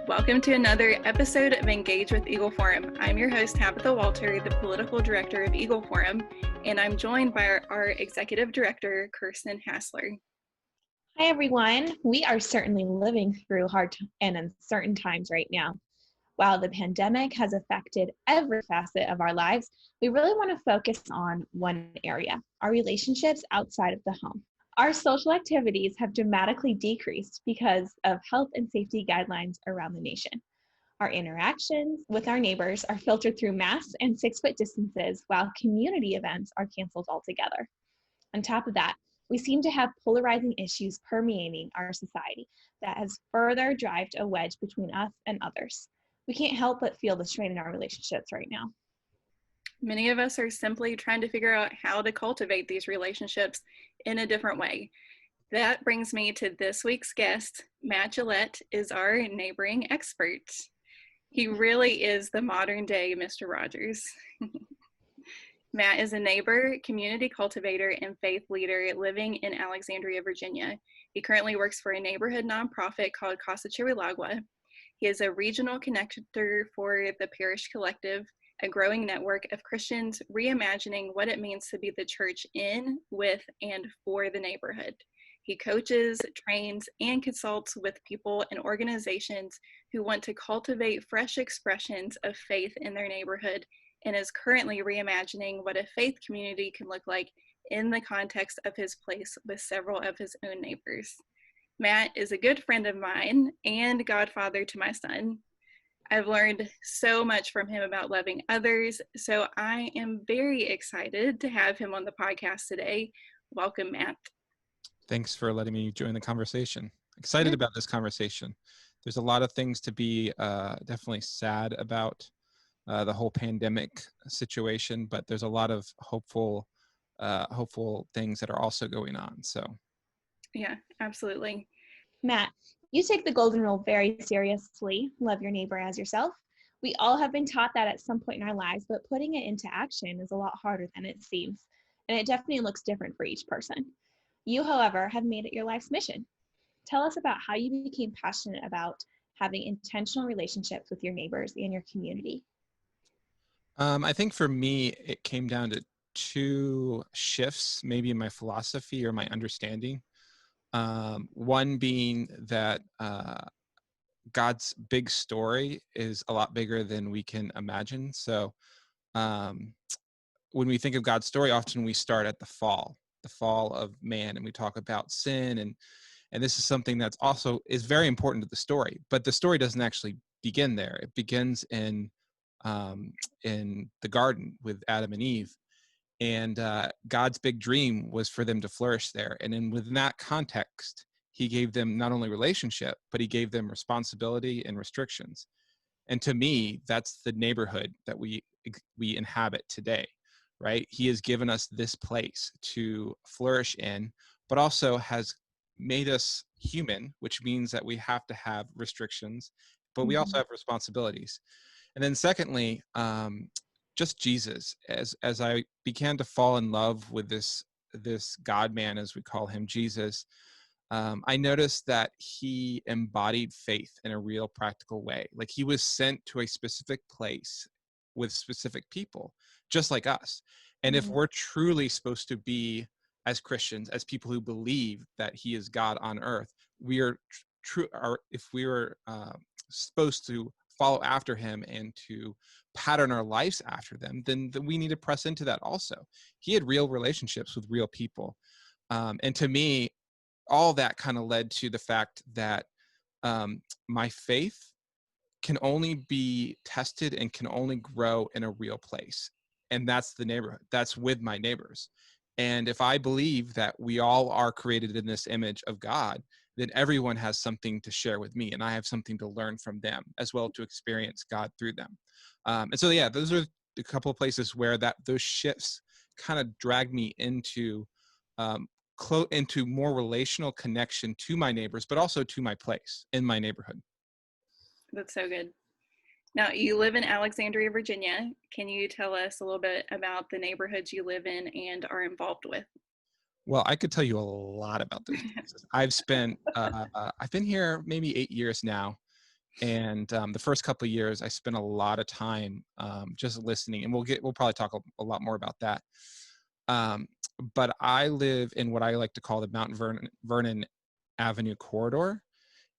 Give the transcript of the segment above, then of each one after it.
Welcome to another episode of Engage with Eagle Forum. I'm your host, Tabitha Walter, the Political Director of Eagle Forum, and I'm joined by our Executive Director, Kirsten Hasler. Hi, everyone. We are certainly living through hard and uncertain times right now. While the pandemic has affected every facet of our lives, we really want to focus on one area, our relationships outside of the home. Our social activities have dramatically decreased because of health and safety guidelines around the nation. Our interactions with our neighbors are filtered through masks and 6-foot distances, while community events are canceled altogether. On top of that, we seem to have polarizing issues permeating our society that has further driven a wedge between us and others. We can't help but feel the strain in our relationships right now. Many of us are simply trying to figure out how to cultivate these relationships in a different way. That brings me to this week's guest. Matt Gillette is our neighboring expert. He really is the modern day Mr. Rogers. Matt is a neighbor, community cultivator, and faith leader living in Alexandria, Virginia. He currently works for a neighborhood nonprofit called Casa Chihuahua. He is a regional connector for the Parish Collective, a growing network of Christians reimagining what it means to be the church in, with, and for the neighborhood. He coaches, trains, and consults with people and organizations who want to cultivate fresh expressions of faith in their neighborhood, and is currently reimagining what a faith community can look like in the context of his place with several of his own neighbors. Matt is a good friend of mine and godfather to my son. I've learned so much from him about loving others, so I am very excited to have him on the podcast today. Welcome, Matt. Thanks for letting me join the conversation. Excited about this conversation. There's a lot of things to be definitely sad about the whole pandemic situation, but there's a lot of hopeful things that are also going on. So, yeah, absolutely. Matt, you take the golden rule very seriously. Love your neighbor as yourself. We all have been taught that at some point in our lives, but putting it into action is a lot harder than it seems, and it definitely looks different for each person. You, however, have made it your life's mission. Tell us about how you became passionate about having intentional relationships with your neighbors and your community. I think for me, it came down to two shifts, maybe in my philosophy or my understanding. One being that God's big story is a lot bigger than we can imagine. So when we think of God's story, often we start at the fall of man, and we talk about sin, and this is something that's also is very important to the story. But the story doesn't actually begin there. It begins in the garden with Adam and Eve. And God's big dream was for them to flourish there. And within that context, he gave them not only relationship, but he gave them responsibility and restrictions. And to me, that's the neighborhood that we inhabit today, right? He has given us this place to flourish in, but also has made us human, which means that we have to have restrictions, but we also have responsibilities. And then secondly, just Jesus, as I began to fall in love with this God man, as we call him, Jesus, I noticed that he embodied faith in a real practical way. Like he was sent to a specific place with specific people, just like us. And if we're truly supposed to be, as Christians, as people who believe that he is God on earth, we are if we were supposed to follow after him and to pattern our lives after them, then we need to press into that also. He had real relationships with real people. And to me, all that kind of led to the fact that my faith can only be tested and can only grow in a real place. And that's the neighborhood. That's with my neighbors. And if I believe that we all are created in this image of God, then everyone has something to share with me, and I have something to learn from them as well, to experience God through them. And so, yeah, those are a couple of places where those shifts kind of dragged me into more relational connection to my neighbors, but also to my place in my neighborhood. That's so good. Now, you live in Alexandria, Virginia. Can you tell us a little bit about the neighborhoods you live in and are involved with? Well, I could tell you a lot about those places. I've been here maybe 8 years now, And the first couple of years, I spent a lot of time just listening, and we'll probably talk a lot more about that. But I live in what I like to call the Mount Vernon Avenue corridor.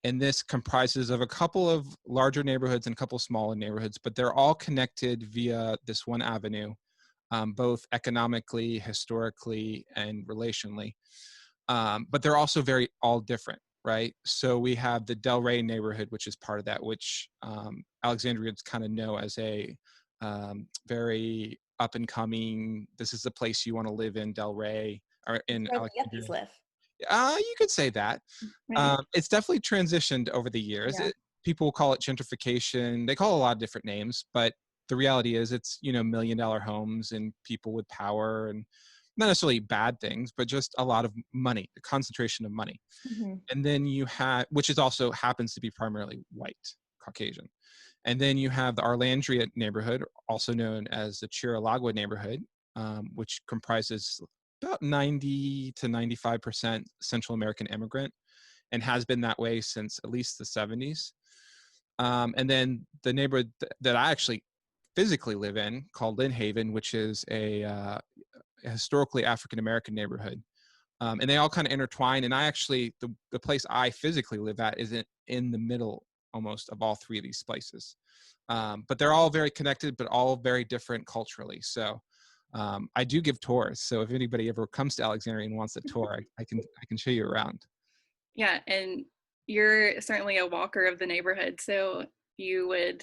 And this comprises of a couple of larger neighborhoods and a couple of smaller neighborhoods, but they're all connected via this one avenue, both economically, historically, and relationally. But they're also all different, right? So we have the Del Rey neighborhood, which is part of that, which Alexandrians kind of know as a very up and coming, this is the place you want to live in, Del Rey, or in Where the Alexandria. yuppies live. You could say that. Right. It's definitely transitioned over the years. Yeah. People call it gentrification. They call it a lot of different names, but the reality is it's, $1 million homes and people with power, and not necessarily bad things, but just a lot of money, a concentration of money. Mm-hmm. And then you have, which is also happens to be primarily white, Caucasian. And then you have the Arlandria neighborhood, also known as the Chiralagua neighborhood, which comprises about 90 to 95% Central American immigrant, and has been that way since at least the 70s. And then the neighborhood that I actually physically live in, called Lynn Haven, which is a historically African American neighborhood. And they all kind of intertwine. And I actually, the place I physically live at is in the middle almost of all three of these places. But they're all very connected, but all very different culturally. So I do give tours. So if anybody ever comes to Alexandria and wants a tour, I can show you around. Yeah, and you're certainly a walker of the neighborhood, so you would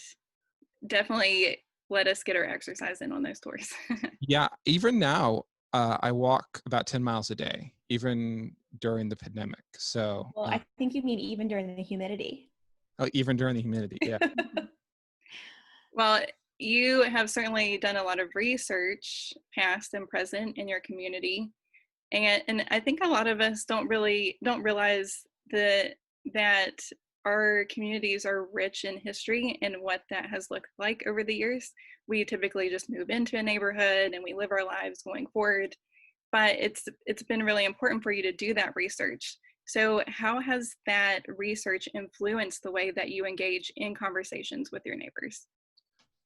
definitely let us get our exercise in on those tours. Yeah, even now, I walk about 10 miles a day, even during the pandemic. So, Well, I think you mean even during the humidity. oh, even during the humidity, yeah. Well, you have certainly done a lot of research, past and present, in your community. And I think a lot of us don't realize that our communities are rich in history and what that has looked like over the years. We typically just move into a neighborhood and we live our lives going forward, but it's been really important for you to do that research. So how has that research influenced the way that you engage in conversations with your neighbors?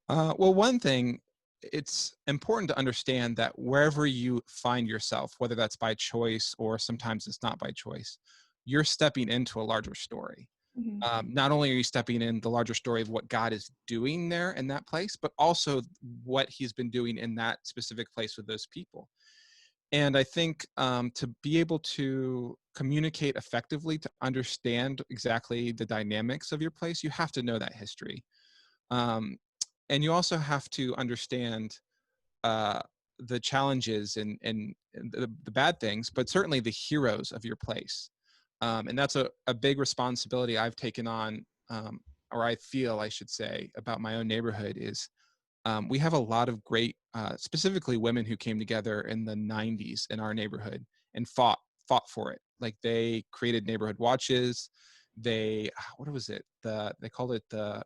Well, one thing, it's important to understand that wherever you find yourself, whether that's by choice or sometimes it's not by choice, you're stepping into a larger story. Mm-hmm. Not only are you stepping in the larger story of what God is doing there in that place, but also what he's been doing in that specific place with those people. And I think to be able to communicate effectively, to understand exactly the dynamics of your place, you have to know that history. And you also have to understand the challenges and the bad things, but certainly the heroes of your place. And that's a big responsibility I've taken on, or I feel I should say, about my own neighborhood is we have a lot of great, specifically women who came together in the 90s in our neighborhood and fought for it. Like they created neighborhood watches. What was it? They called it the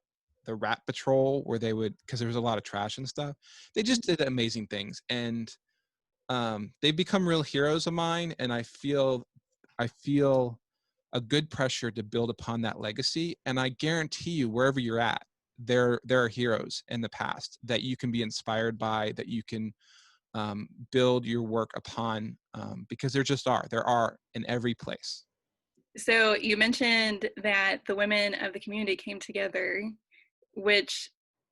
rat patrol, where they would, because there was a lot of trash and stuff. They just did amazing things, and they've become real heroes of mine. And I feel a good pressure to build upon that legacy. And I guarantee you, wherever you're at, there are heroes in the past that you can be inspired by, that you can build your work upon, because there are in every place. So you mentioned that the women of the community came together, which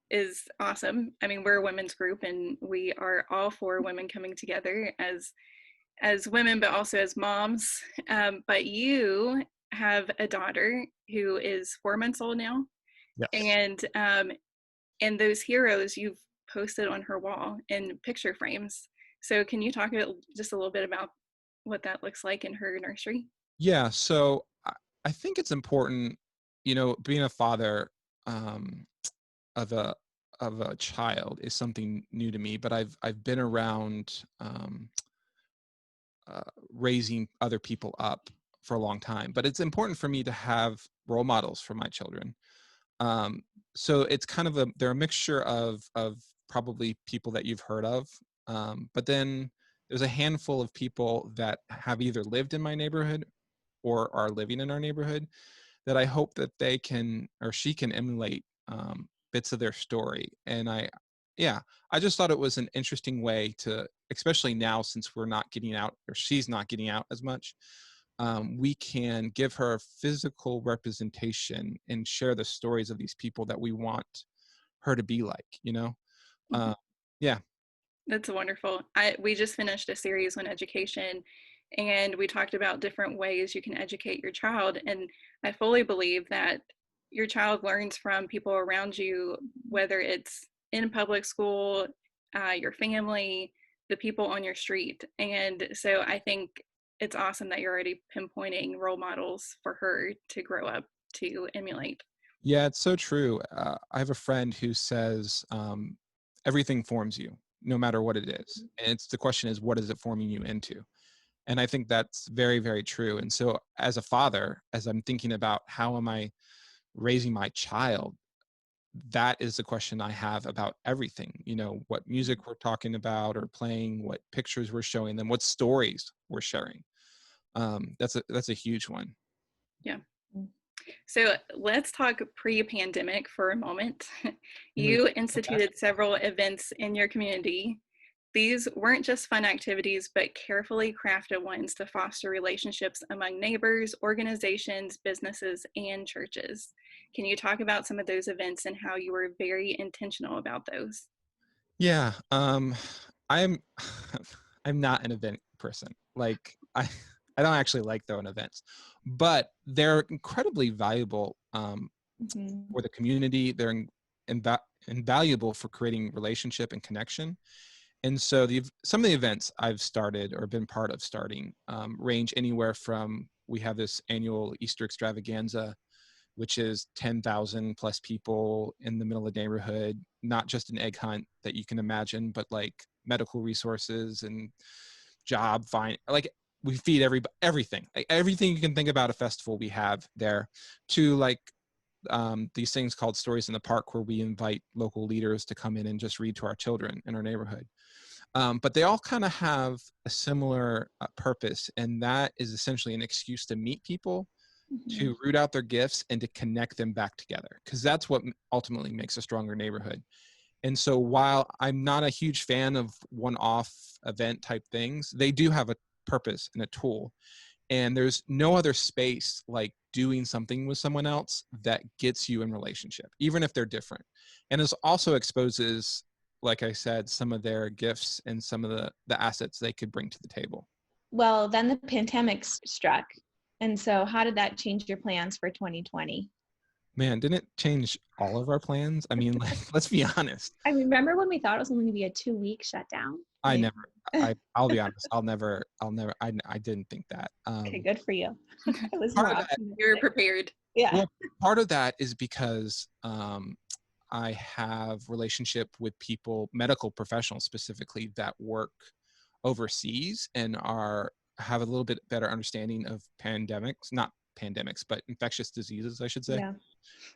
is awesome. I mean, we're a women's group and we are all for women coming together as women, but also as moms. But you have a daughter who is 4 months old now. Yes. And those heroes you've posted on her wall in picture frames. So can you talk just a little bit about what that looks like in her nursery? Yeah. So I think it's important, being a father of a child is something new to me, but I've been around raising other people up for a long time. But it's important for me to have role models for my children. So it's kind of they're a mixture of probably people that you've heard of, but then there's a handful of people that have either lived in my neighborhood or are living in our neighborhood that I hope that they can, or she can emulate bits of their story. And I just thought it was an interesting way to, especially now since we're not getting out, or she's not getting out as much, we can give her physical representation and share the stories of these people that we want her to be like, you know? Yeah. That's wonderful. We just finished a series on education, and we talked about different ways you can educate your child. And I fully believe that your child learns from people around you, whether it's in public school, your family, the people on your street. And so I think it's awesome that you're already pinpointing role models for her to grow up to emulate. Yeah, it's so true. I have a friend who says everything forms you, no matter what it is. And the question is, what is it forming you into? And I think that's very, very true. And so as a father, as I'm thinking about how am I raising my child, that is the question I have about everything. You know, what music we're talking about or playing, what pictures we're showing them, what stories we're sharing. That's a huge one. Yeah. So let's talk pre-pandemic for a moment. Okay. You instituted several events in your community. These weren't just fun activities, but carefully crafted ones to foster relationships among neighbors, organizations, businesses, and churches. Can you talk about some of those events and how you were very intentional about those? Yeah, I'm I'm not an event person. Like I don't actually like throwing events, but they're incredibly valuable for the community. They're invaluable for creating relationship and connection. And so some of the events I've started or been part of starting range anywhere from, we have this annual Easter extravaganza, which is 10,000 plus people in the middle of the neighborhood, not just an egg hunt that you can imagine, but like medical resources and like we feed everything, like everything you can think about a festival we have there, to like these things called Stories in the Park, where we invite local leaders to come in and just read to our children in our neighborhood. But they all kind of have a similar purpose, and that is essentially an excuse to meet people, to root out their gifts, and to connect them back together, because that's what ultimately makes a stronger neighborhood. And so while I'm not a huge fan of one-off event type things, they do have a purpose and a tool. And there's no other space like doing something with someone else that gets you in relationship, even if they're different. And it also exposes, like I said, some of their gifts and some of the assets they could bring to the table. Well, then the pandemic struck. And so how did that change your plans for 2020? Man, didn't it change all of our plans? I mean, like, let's be honest. I remember when we thought it was only going to be a 2-week shutdown. I'll be honest. I didn't think that. Okay, good for you. I was Part more of that, You're prepared. Yeah. well, part of that is because I have relationship with people, medical professionals specifically, that work overseas and have a little bit better understanding of not pandemics, but infectious diseases, I should say. Yeah.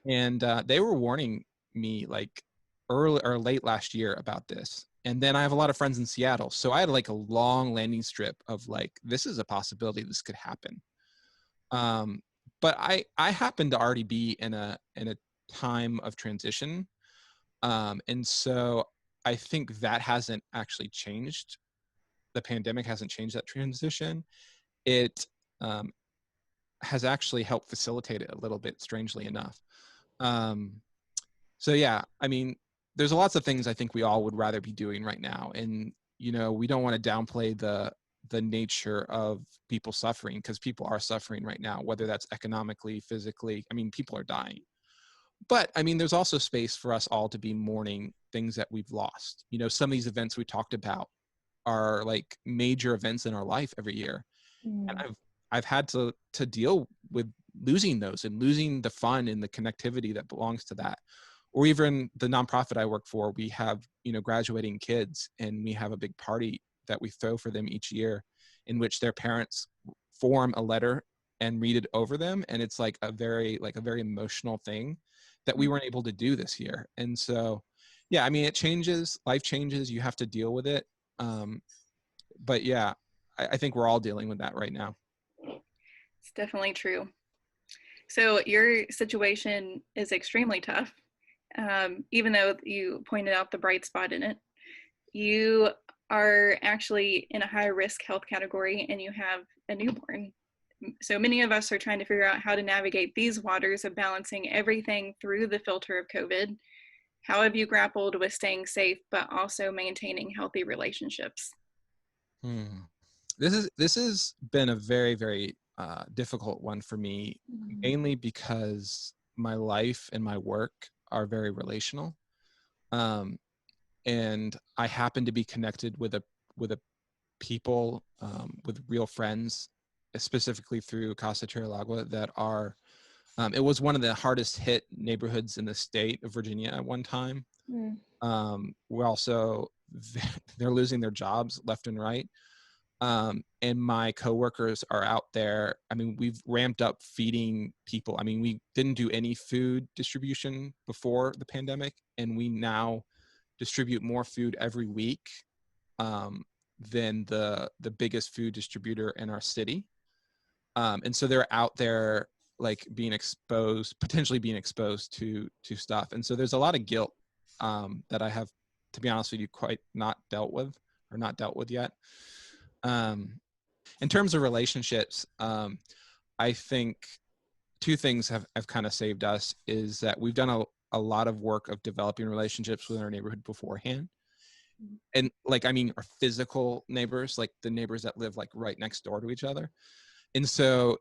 And they were warning me like early or late last year about this. And then I have a lot of friends in Seattle, so I had like a long landing strip of like, this is a possibility this could happen. But I happen to already be in a time of transition, and so I think that hasn't actually changed. The pandemic hasn't changed that transition. It has actually helped facilitate it a little bit, strangely enough. So yeah, I mean, there's lots of things I think we all would rather be doing right now, and you know, we don't want to downplay the nature of people suffering, because people are suffering right now, whether that's economically, physically. I mean, people are dying. But I mean, there's also space for us all to be mourning things that we've lost. You know, some of these events we talked about are like major events in our life every year, and I've had to deal with losing those and losing the fun and the connectivity that belongs to that. Or even the nonprofit I work for, we have, you know, graduating kids, and we have a big party that we throw for them each year, in which their parents form a letter and read it over them, and it's like a very emotional thing that we weren't able to do this year. And so yeah, I mean, it changes, life changes, you have to deal with it. But yeah, I think we're all dealing with that right now. It's definitely true. So your situation is extremely tough, even though you pointed out the bright spot in it. You are actually in a high risk health category and you have a newborn. So many of us are trying to figure out how to navigate these waters of balancing everything through the filter of COVID. How have you grappled with staying safe, but also maintaining healthy relationships? This has been a very, very difficult one for me, mainly because my life and my work are very relational. And I happen to be connected with a people, with real friends, specifically through Casa Terralagua, that are, it was one of the hardest hit neighborhoods in the state of Virginia at one time. We're also, they're losing their jobs left and right. And my coworkers are out there. I mean, we've ramped up feeding people. I mean, we didn't do any food distribution before the pandemic, and we now distribute more food every week than the biggest food distributor in our city. And so they're out there like potentially being exposed to stuff. And so there's a lot of guilt that I have, to be honest with you, quite not dealt with yet. In terms of relationships, I think two things have kind of saved us is that we've done a lot of work of developing relationships with our neighborhood beforehand. And like, I mean, our physical neighbors, like the neighbors that live like right next door to each other. And so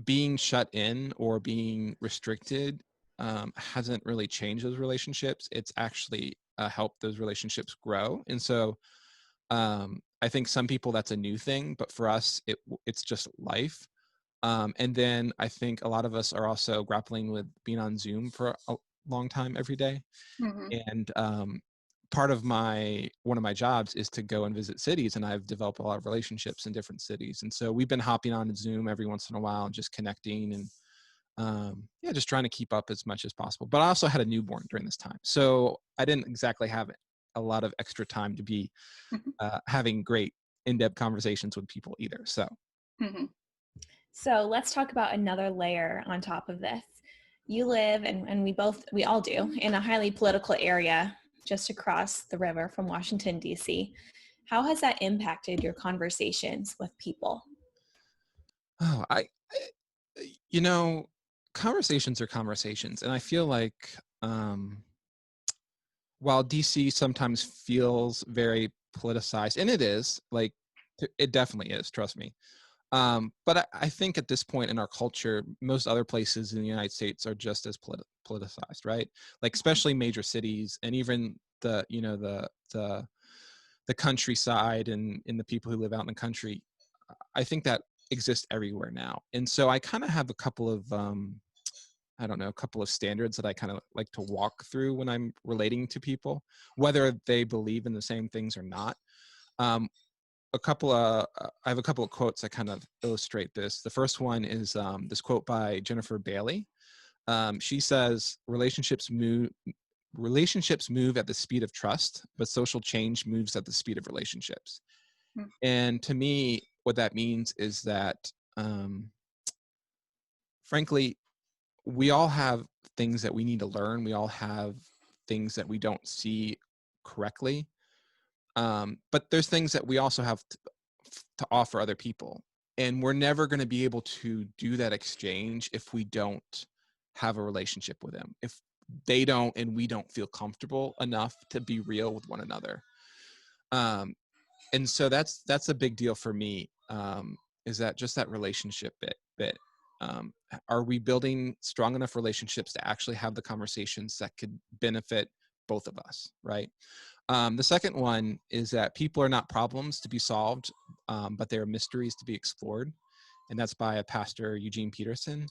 being shut in or being restricted hasn't really changed those relationships. It's actually helped those relationships grow. And so I think some people that's a new thing, but for us, it's just life. And then I think a lot of us are also grappling with being on Zoom for a long time every day. And part of one of my jobs is to go and visit cities, and I've developed a lot of relationships in different cities. And so we've been hopping on Zoom every once in a while and just connecting and just trying to keep up as much as possible. But I also had a newborn during this time, so I didn't exactly have a lot of extra time to be having great in-depth conversations with people either. So. So let's talk about another layer on top of this. You live, and we all do, in a highly political area just across the river from Washington, D.C. How has that impacted your conversations with people? Oh, conversations are conversations. And I feel like while DC sometimes feels very politicized, and it is, like, it definitely is, trust me. But I think at this point in our culture, most other places in the United States are just as politicized, right? Like, especially major cities, and even the countryside and the people who live out in the country. I think that exists everywhere now. And so I kind of have a couple of standards that I kind of like to walk through when I'm relating to people, whether they believe in the same things or not. I have a couple of quotes that kind of illustrate this. The first one is this quote by Jennifer Bailey. She says, relationships move at the speed of trust, but social change moves at the speed of relationships. And to me, what that means is that, frankly, we all have things that we need to learn. We all have things that we don't see correctly. But there's things that we also have to offer other people. And we're never going to be able to do that exchange if we don't have a relationship with them. If they don't and we don't feel comfortable enough to be real with one another. And so that's a big deal for me, is that just that relationship bit. Are we building strong enough relationships to actually have the conversations that could benefit both of us, right? The second one is that people are not problems to be solved, but they are mysteries to be explored. And that's by a pastor, Eugene Peterson.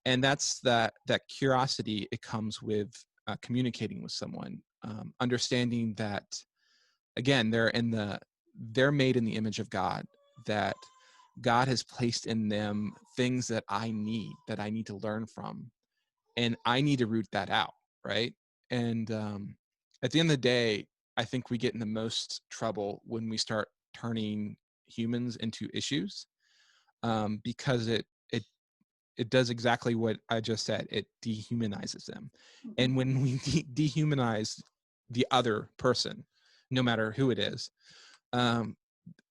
And that's that curiosity, it comes with communicating with someone, understanding that, again, they're made in the image of God, that God has placed in them things that I need to learn from, and I need to root that out, right? And at the end of the day, I think we get in the most trouble when we start turning humans into issues, because it it does exactly what I just said. It dehumanizes them. Mhm. And when we dehumanize the other person, no matter who it is,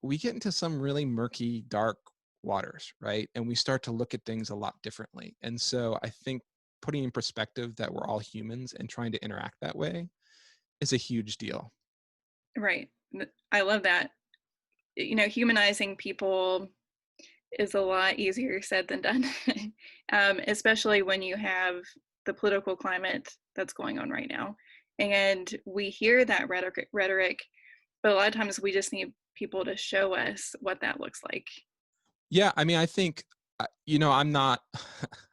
we get into some really murky, dark waters, right? And we start to look at things a lot differently. And so I think putting in perspective that we're all humans and trying to interact that way is a huge deal. Right. I love that. Humanizing people is a lot easier said than done, especially when you have the political climate that's going on right now. And we hear that rhetoric, but a lot of times we just need people to show us what that looks like. Yeah, I mean, I think, I'm not,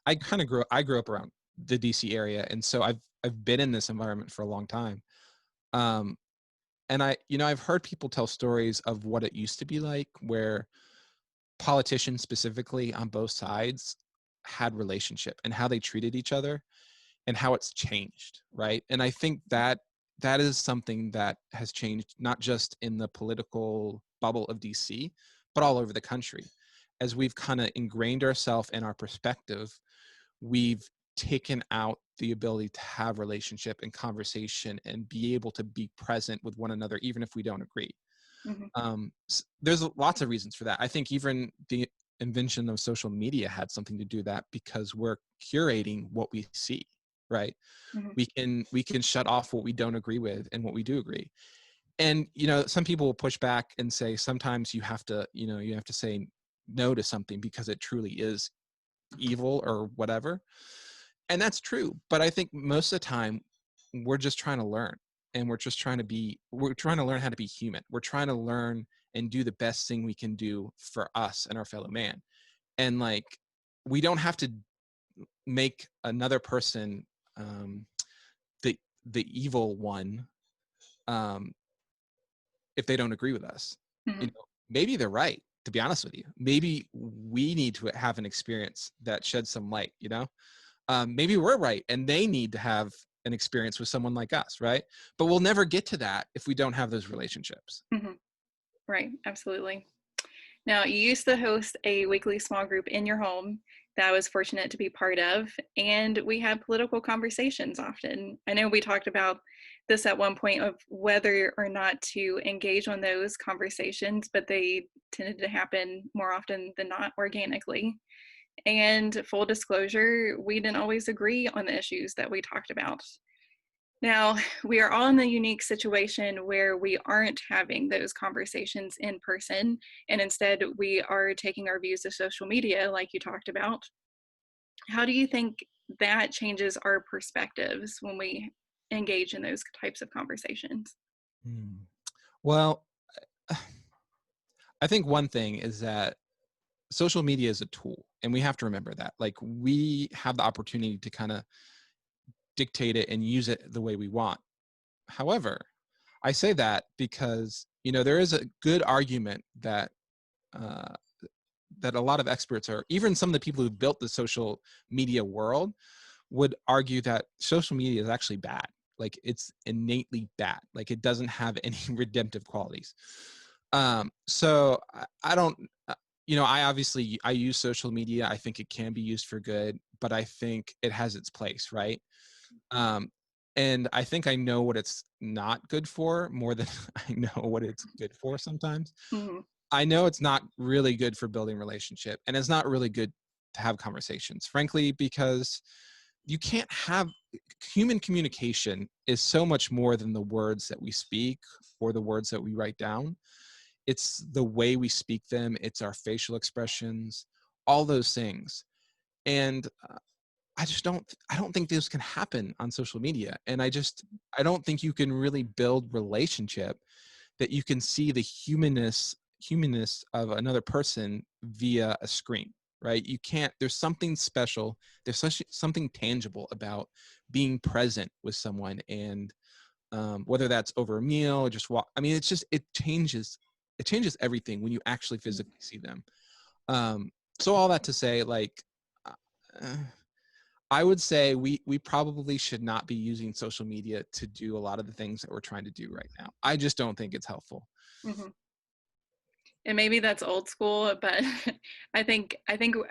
I grew up around the DC area. And so I've been in this environment for a long time. And I've heard people tell stories of what it used to be like, where politicians specifically on both sides had relationship and how they treated each other and how it's changed, right? And I think that is something that has changed, not just in the political bubble of DC, but all over the country. As we've kind of ingrained ourselves in our perspective, we've taken out the ability to have relationship and conversation and be able to be present with one another, even if we don't agree. Mm-hmm. There's lots of reasons for that. I think even the invention of social media had something to do with that, because we're curating what we see, right? Mm-hmm. We can shut off what we don't agree with and what we do agree. And some people will push back and say sometimes you have to say no to something because it truly is evil or whatever. And that's true. But I think most of the time we're just trying to learn, and we're trying to learn how to be human. We're trying to learn and do the best thing we can do for us and our fellow man. And like, we don't have to make another person the evil one if they don't agree with us. Mm-hmm. Maybe they're right, to be honest with you. Maybe we need to have an experience that sheds some light. Maybe we're right and they need to have an experience with someone like us, right? But we'll never get to that if we don't have those relationships. Mm-hmm. Right, absolutely. Now, you used to host a weekly small group in your home that I was fortunate to be part of, and we had political conversations often. I know we talked about this at one point of whether or not to engage on those conversations, but they tended to happen more often than not organically. And full disclosure, we didn't always agree on the issues that we talked about. Now, we are all in the unique situation where we aren't having those conversations in person, and instead we are taking our views to social media, like you talked about. How do you think that changes our perspectives when we engage in those types of conversations? Well, I think one thing is that social media is a tool, and we have to remember that. Like, we have the opportunity to kind of dictate it and use it the way we want. However, I say that because there is a good argument that that a lot of experts, or even some of the people who built the social media world, would argue that social media is actually bad. Like, it's innately bad. Like, it doesn't have any redemptive qualities. So I don't, I use social media. I think it can be used for good, but I think it has its place, right? And I think I know what it's not good for more than I know what it's good for sometimes. Mm-hmm. I know it's not really good for building relationship, and it's not really good to have conversations, frankly, because you can't have human communication is so much more than the words that we speak or the words that we write down. It's the way we speak them. It's our facial expressions, all those things. And I don't think this can happen on social media. And I don't think you can really build relationship that you can see the humanness of another person via a screen, right? You can't. There's something special. There's something tangible about being present with someone, and whether that's over a meal or just walk. I mean, it changes everything when you actually physically see them. So all that to say, like, I would say we probably should not be using social media to do a lot of the things that we're trying to do right now. I just don't think it's helpful. Mm-hmm. and maybe that's old school, but I think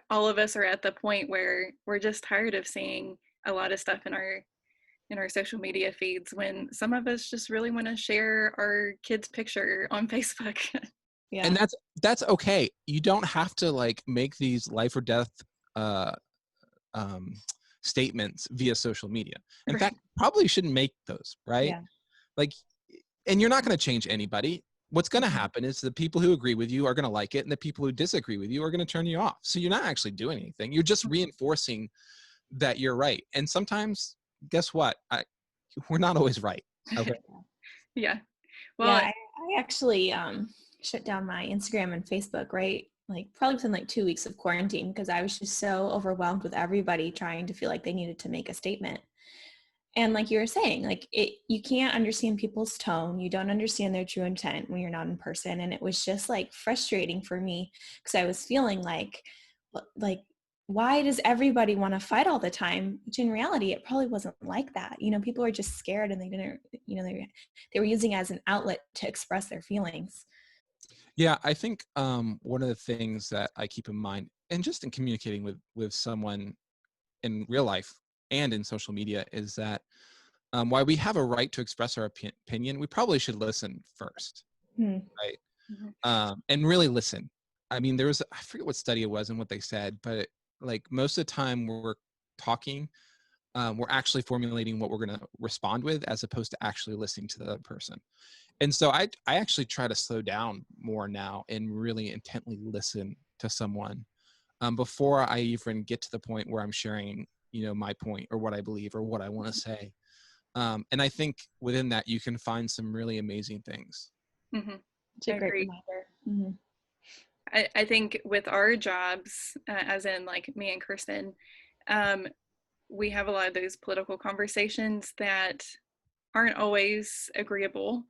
all of us are at the point where we're just tired of seeing a lot of stuff in our social media feeds, when some of us just really want to share our kid's picture on Facebook. Yeah. And that's okay. You don't have to like make these life or death uh, statements via social media. In Right. fact, probably shouldn't make those, right? Yeah. Like, and you're not going to change anybody. What's going to Mhm. happen is the people who agree with you are going to like it, and the people who disagree with you are going to turn you off. So you're not actually doing anything. You're just reinforcing that you're right. And sometimes, guess what? We're not always right. Okay. Yeah. Yeah, Well, I actually shut down my Instagram and Facebook, right? Like probably within like 2 weeks of quarantine, because I was just so overwhelmed with everybody trying to feel like they needed to make a statement. And like you were saying, like you can't understand people's tone. You don't understand their true intent when you're not in person. And it was just like frustrating for me, because I was feeling like, why does everybody want to fight all the time? Which in reality, it probably wasn't like that. You know, people were just scared, and they didn't, you know, they were using it as an outlet to express their feelings. Yeah, I think one of the things that I keep in mind, and just in communicating with someone in real life and in social media, is that while we have a right to express our opinion, we probably should listen first, Hmm. right? mhm. And really listen. I mean, I forget what study it was and what they said, but like most of the time we're talking, we're actually formulating what we're going to respond with, as opposed to actually listening to the other person. And so I actually try to slow down more now and really intently listen to someone before I even get to the point where I'm sharing, my point or what I believe or what I want to say. And I think within that, you can find some really amazing things. Mhm. It's a great Agreed. reminder. Mm-hmm. I think with our jobs, as in like me and Kirsten, um, we have a lot of those political conversations that aren't always agreeable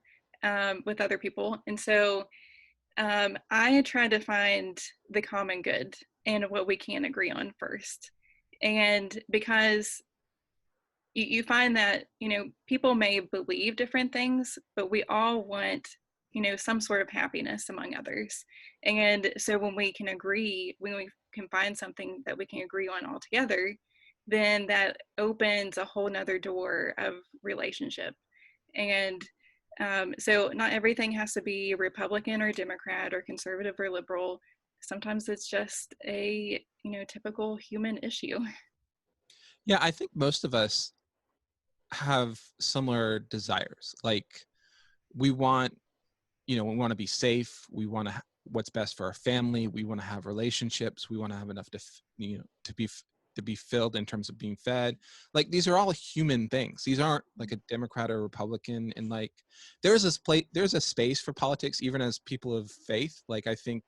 with other people. And so I try to find the common good and what we can agree on first. And because you find that, people may believe different things, but we all want, some sort of happiness among others. And so when we can agree, when we can find something that we can agree on all together, then that opens a whole nother door of relationship. And so not everything has to be Republican or Democrat or conservative or liberal. Sometimes it's just a, typical human issue. Yeah, I think most of us have similar desires. Like we want, we want to be safe. We want to what's best for our family. We want to have relationships. We want to have enough to be filled in terms of being fed. Like these are all human things. These aren't like a Democrat or Republican. And like there's a space for politics, even as people of faith. Like I think,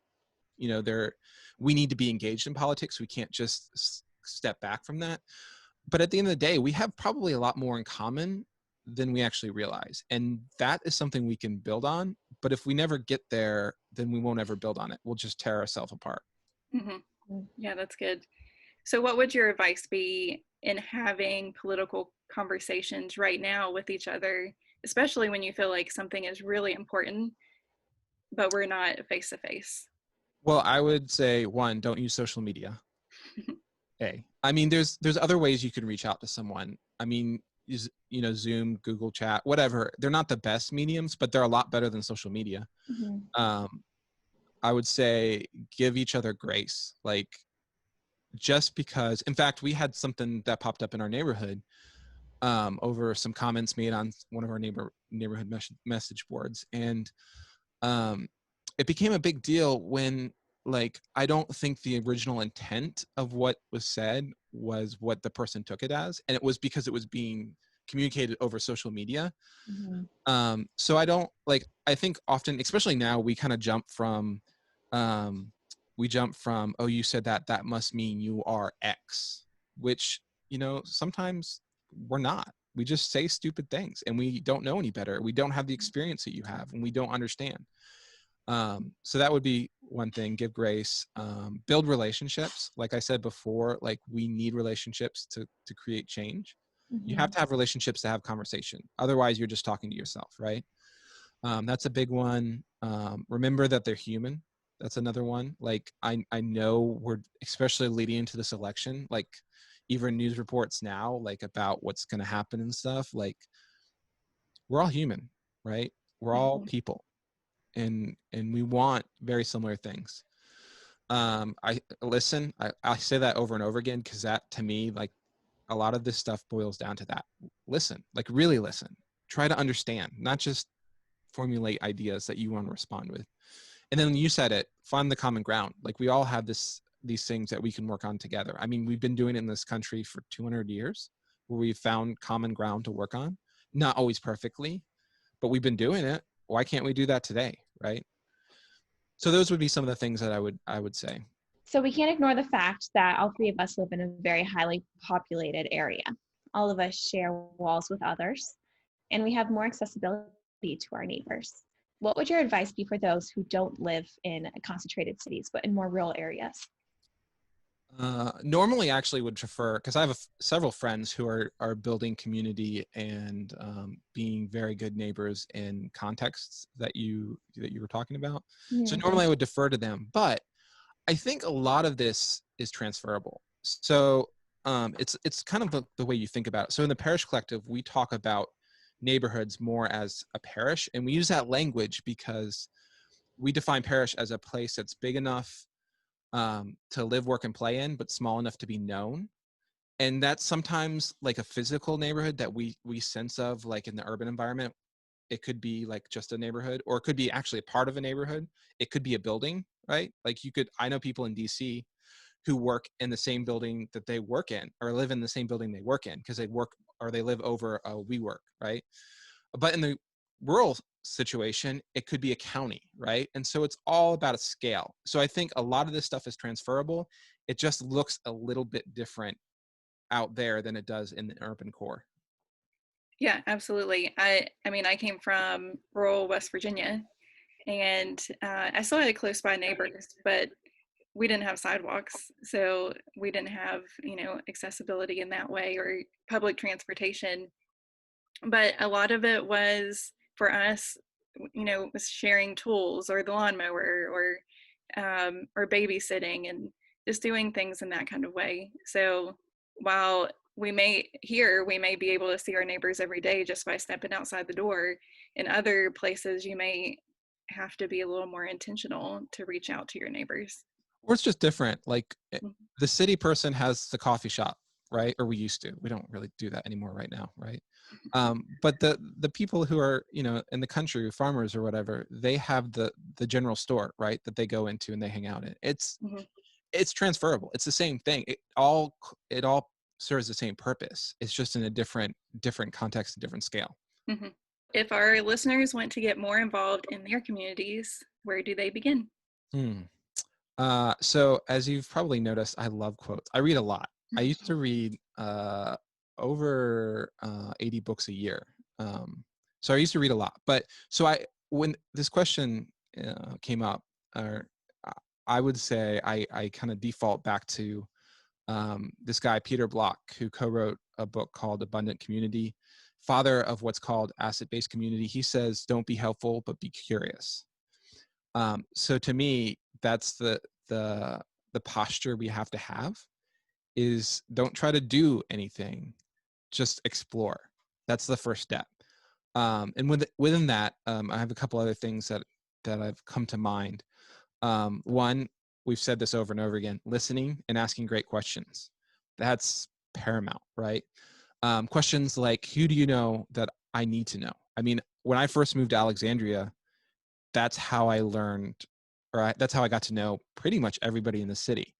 we need to be engaged in politics. We can't just step back from that. But at the end of the day, we have probably a lot more in common than we actually realize. And that is something we can build on. But if we never get there, then we won't ever build on it. We'll just tear ourselves apart. Mm-hmm. Yeah, that's good. So what would your advice be in having political conversations right now with each other, especially when you feel like something is really important, but we're not face to face? Well, I would say, one, don't use social media. I mean, there's other ways you can reach out to someone. I mean, Zoom, Google Chat, whatever. They're not the best mediums, but they're a lot better than social media. Mm-hmm. I would say give each other grace. Like just because, in fact, we had something that popped up in our neighborhood over some comments made on one of our neighborhood message boards. And it became a big deal when, like, I don't think the original intent of what was said was what the person took it as. And it was because it was being communicated over social media. Mm-hmm. So I think often, especially now, we kind of jump from, oh, you said that must mean you are X, which, sometimes we're not. We just say stupid things and we don't know any better. We don't have the experience that you have and we don't understand. So that would be one thing. Give grace, build relationships. Like I said before, like we need relationships to create change. You have to have relationships to have conversation. Otherwise you're just talking to yourself, right? That's a big one. Remember that they're human. That's another one. Like I know we're especially leading into this election, like even news reports now, like about what's going to happen and stuff. Like we're all human, right? We're all people, and we want very similar things. I listen. I say that over and over again because that to me, like a lot of this stuff boils down to that. Listen, like really listen. Try to understand, not just formulate ideas that you want to respond with. And then you said it, find the common ground. Like we all have these things that we can work on together. I mean, we've been doing it in this country for 200 years where we've found common ground to work on. Not always perfectly, but we've been doing it. Why can't we do that today, right? So those would be some of the things that I would say. So we can't ignore the fact that all three of us live in a very highly populated area. All of us share walls with others, and we have more accessibility to our neighbors. What would your advice be for those who don't live in concentrated cities, but in more rural areas? Normally actually would prefer, because I have several friends who are building community and being very good neighbors in contexts that you were talking about. So normally I would defer to them, but I think a lot of this is transferable. So it's kind of the way you think about it. So in the Parish Collective, we talk about neighborhoods more as a parish, and we use that language because we define parish as a place that's big enough to live, work, and play in, but small enough to be known. And that's sometimes like a physical neighborhood that we sense of, like in the urban environment. It could be like just a neighborhood, or it could be actually a part of a neighborhood. It could be a building, right? Like I know people in DC who work in the same building that they work in, or live in the same building they work in, because they work or they live over a WeWork, right? But in the rural situation, it could be a county, right? And so it's all about a scale. So I think a lot of this stuff is transferable. It just looks a little bit different out there than it does in the urban core. Yeah, absolutely. I mean, I came from rural West Virginia, and I still had close by neighbors, but we didn't have sidewalks, so we didn't have, accessibility in that way, or public transportation. But a lot of it was for us, was sharing tools, or the lawnmower, or babysitting, and just doing things in that kind of way. So while we may be able to see our neighbors every day just by stepping outside the door, in other places you may have to be a little more intentional to reach out to your neighbors. Or it's just different. Like the city person has the coffee shop, right? Or we used to. We don't really do that anymore right now, right? But the people who are, in the country, farmers or whatever, they have the general store, right, that they go into and they hang out in. It's transferable. It's the same thing. It all serves the same purpose. It's just in a different context, a different scale. Mm-hmm. If our listeners want to get more involved in their communities, where do they begin? So as you've probably noticed, I love quotes. I read a lot. I used to read over 80 books a year. So I used to read a lot. But so when this question came up, I would say I kind of default back to this guy, Peter Block, who co-wrote a book called Abundant Community, father of what's called asset-based community. He says, don't be helpful, but be curious. So to me, that's the posture we have to have, is don't try to do anything, just explore. That's the first step. And within that, I have a couple other things that I've come to mind. One, we've said this over and over again, listening and asking great questions. That's paramount, right? Questions like, who do you know that I need to know? I mean, when I first moved to Alexandria, that's how I learned, that's how I got to know pretty much everybody in the city,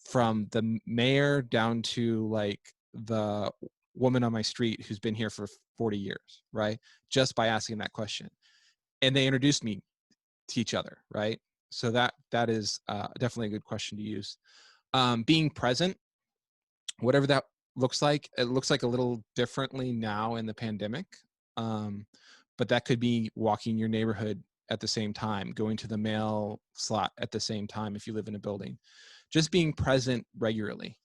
from the mayor down to like the woman on my street who's been here for 40 years, right? Just by asking that question. And they introduced me to each other, right? So that is definitely a good question to use. Being present, whatever that looks like. It looks like a little differently now in the pandemic, but that could be walking your neighborhood at the same time, going to the mail slot at the same time if you live in a building. Just being present regularly.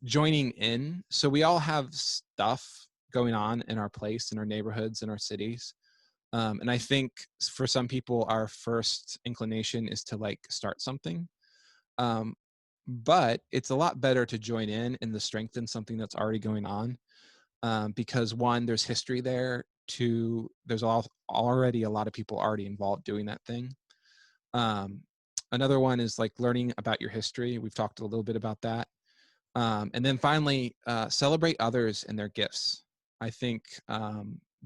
Joining in. So we all have stuff going on in our place, in our neighborhoods, in our cities. And I think for some people, our first inclination is to like start something. But it's a lot better to join in the strengthen something that's already going on. Because one, there's history there. Two, there's already a lot of people already involved doing that thing. Another one is like learning about your history. We've talked a little bit about that. And then finally, celebrate others and their gifts. I think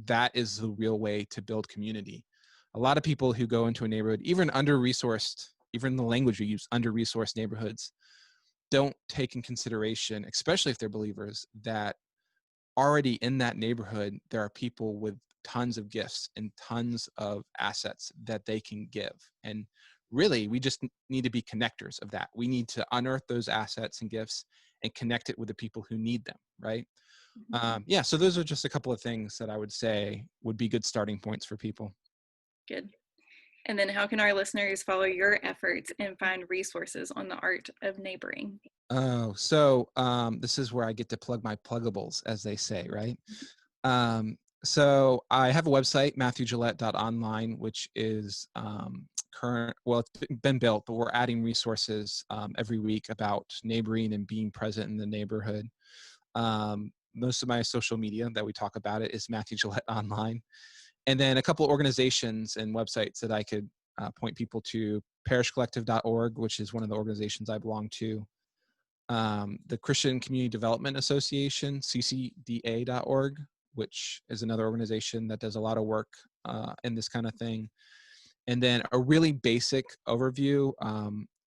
that is the real way to build community. A lot of people who go into a neighborhood, even under-resourced, even the language we use, under-resourced neighborhoods, don't take in consideration, especially if they're believers, that already in that neighborhood, there are people with tons of gifts and tons of assets that they can give. And really, we just need to be connectors of that. We need to unearth those assets and gifts and connect it with the people who need them, right? Yeah, so those are just a couple of things that I would say would be good starting points for people. Good. And then how can our listeners follow your efforts and find resources on the art of neighboring? Oh, so this is where I get to plug my pluggables, as they say, right? So I have a website, matthewgillette.online, which is it's been built, but we're adding resources every week about neighboring and being present in the neighborhood. Most of my social media that we talk about it is Matthew Gillette Online. And then a couple of organizations and websites that I could point people to, parishcollective.org, which is one of the organizations I belong to. The Christian Community Development Association, ccda.org, which is another organization that does a lot of work in this kind of thing. And then a really basic overview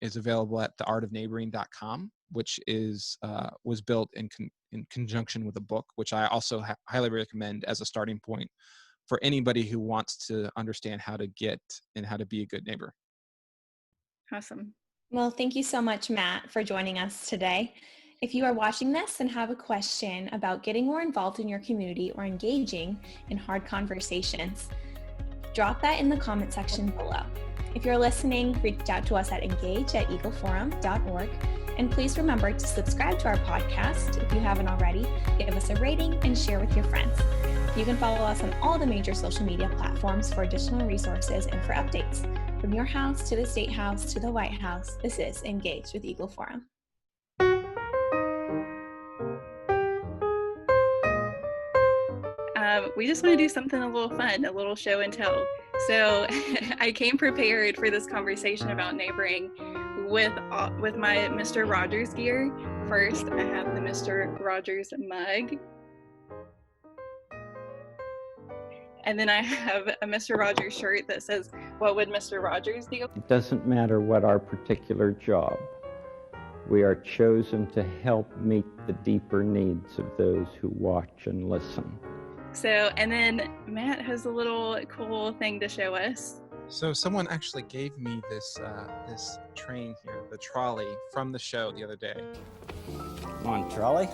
is available at theartofneighboring.com, which was built in conjunction with a book, which I also highly recommend as a starting point for anybody who wants to understand how to get and how to be a good neighbor. Awesome. Well, thank you so much, Matt, for joining us today. If you are watching this and have a question about getting more involved in your community or engaging in hard conversations, drop that in the comment section below. If you're listening, reach out to us at engage@eagleforum.org. And please remember to subscribe to our podcast if you haven't already, give us a rating, and share with your friends. You can follow us on all the major social media platforms for additional resources and for updates. From your house to the State House to the White House, this is Engage with Eagle Forum. We just want to do something a little fun, a little show and tell. So I came prepared for this conversation about neighboring with my Mr. Rogers gear. First, I have the Mr. Rogers mug. And then I have a Mr. Rogers shirt that says, "What would Mr. Rogers do?" It doesn't matter what our particular job. We are chosen to help meet the deeper needs of those who watch and listen. So, and then Matt has a little cool thing to show us. So someone actually gave me this train here, the trolley, from the show the other day. Come on, trolley.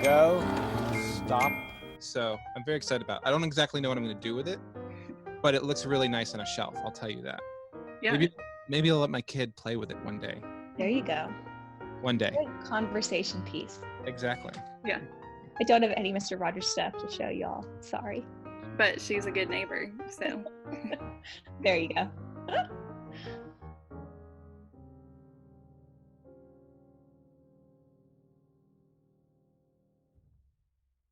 Go. Stop. So I'm very excited about it. I don't exactly know what I'm going to do with it, but it looks really nice on a shelf. I'll tell you that. Yeah. Maybe I'll let my kid play with it one day. There you go. One day. Good conversation piece. Exactly. Yeah. I don't have any Mr. Rogers stuff to show y'all. Sorry. But she's a good neighbor, so. There you go.